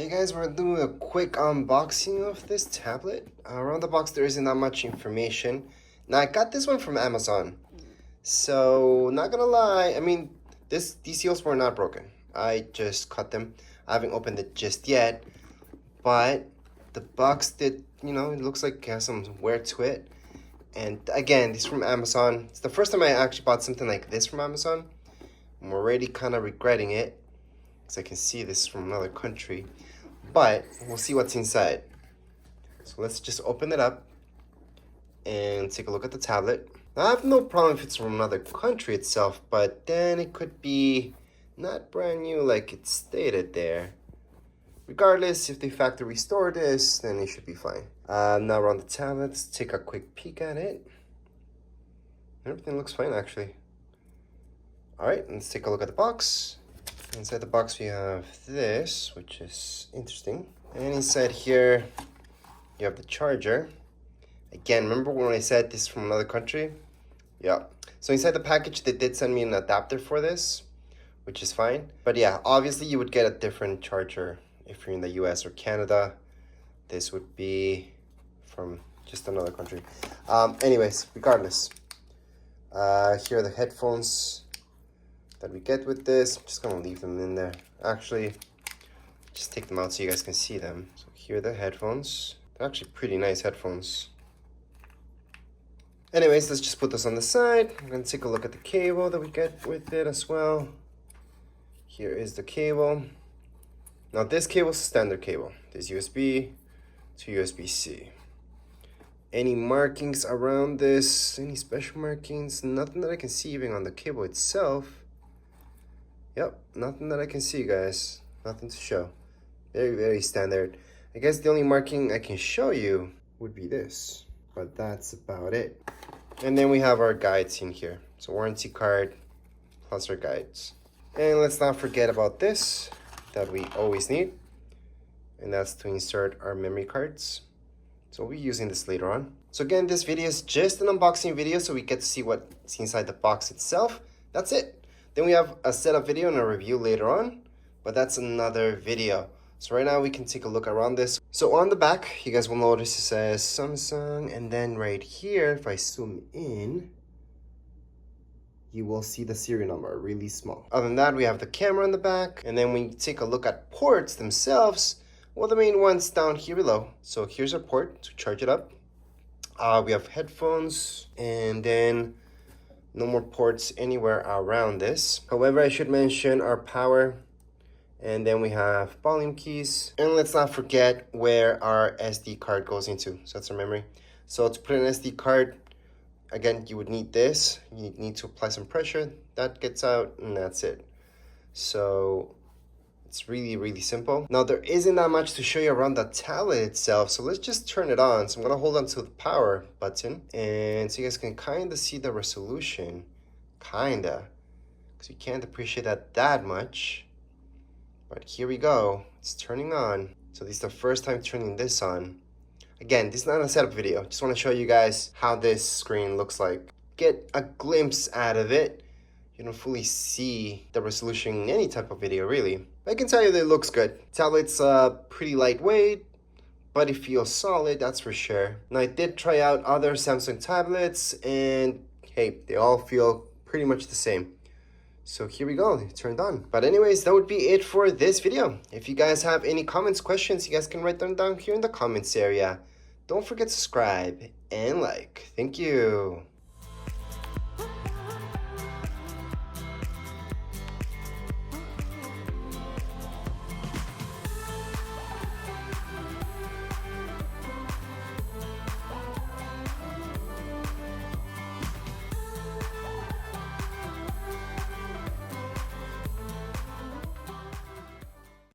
Hey guys, we're doing a quick unboxing of this tablet. Around the box there isn't that much information. Now I got this one from Amazon. So not gonna lie, I mean these seals were not broken. I just cut them. I haven't opened it just yet. But the box did, it looks like it has some wear to it. And again, this is from Amazon. It's the first time I actually bought something like this from Amazon. I'm already kind of regretting it, because I can see this is from another country. But we'll see what's inside. So let's just open it up and take a look at the tablet. Now, I have no problem if it's from another country itself, but then it could be not brand new like it stated there. Regardless, if they factory restore this, then it should be fine. Now we're on the tablet. Let's take a quick peek at it. Everything looks fine, actually. All right, let's take a look at the box. Inside the box, we have this, which is interesting. And inside here, you have the charger. Again, remember when I said this is from another country? Yeah. So inside the package, they did send me an adapter for this, which is fine. But yeah, obviously you would get a different charger if you're in the US or Canada. This would be from just another country. Anyways, regardless, here are the headphones that we get with this. I'm just gonna leave them in there. Actually, just take them out so you guys can see them. So here are the headphones. They're actually pretty nice headphones. Anyways, let's just put this on the side. I'm gonna take a look at the cable that we get with it as well. Here is the cable. Now this cable is a standard cable. There's USB to USB-C. Any markings around this? Any special markings? Nothing that I can see even on the cable itself. Yep, nothing that I can see, guys. Nothing to show. Very, very standard. I guess the only marking I can show you would be this, but that's about it. And then we have our guides in here. So warranty card plus our guides. And let's not forget about this that we always need, and that's to insert our memory cards. So we'll be using this later on. So again, this video is just an unboxing video, so we get to see what's inside the box itself. That's it. Then we have a setup video and a review later on, but that's another video. So right now we can take a look around this. So on the back, you guys will notice it says Samsung, and then right here, if I zoom in, you will see the serial number really small. Other than that, we have the camera in the back, and then when you take a look at ports themselves, well, the main one's down here below. So here's our port to charge it up. We have headphones, and then no more ports anywhere around this. However, I should mention our power, and then we have volume keys. And let's not forget where our SD card goes into. So that's our memory. So to put an SD card, again, you would need this. You need to apply some pressure. That gets out, and that's it. So it's really, really simple. Now, there isn't that much to show you around the tablet itself, so let's just turn it on. So I'm gonna hold on to the power button, and so you guys can kind of see the resolution, kinda, because you can't appreciate that much. But here we go, it's turning on. So this is the first time turning this on. Again, this is not a setup video. Just want to show you guys how this screen looks like. Get a glimpse out of it. You don't fully see the resolution in any type of video, really. I can tell you that it looks good. Tablet's pretty lightweight, but it feels solid, that's for sure. Now, I did try out other Samsung tablets, and hey, they all feel pretty much the same. So here we go, it turned on. But anyways, that would be it for this video. If you guys have any comments, questions, you guys can write them down here in the comments area. Don't forget to subscribe and like. Thank you.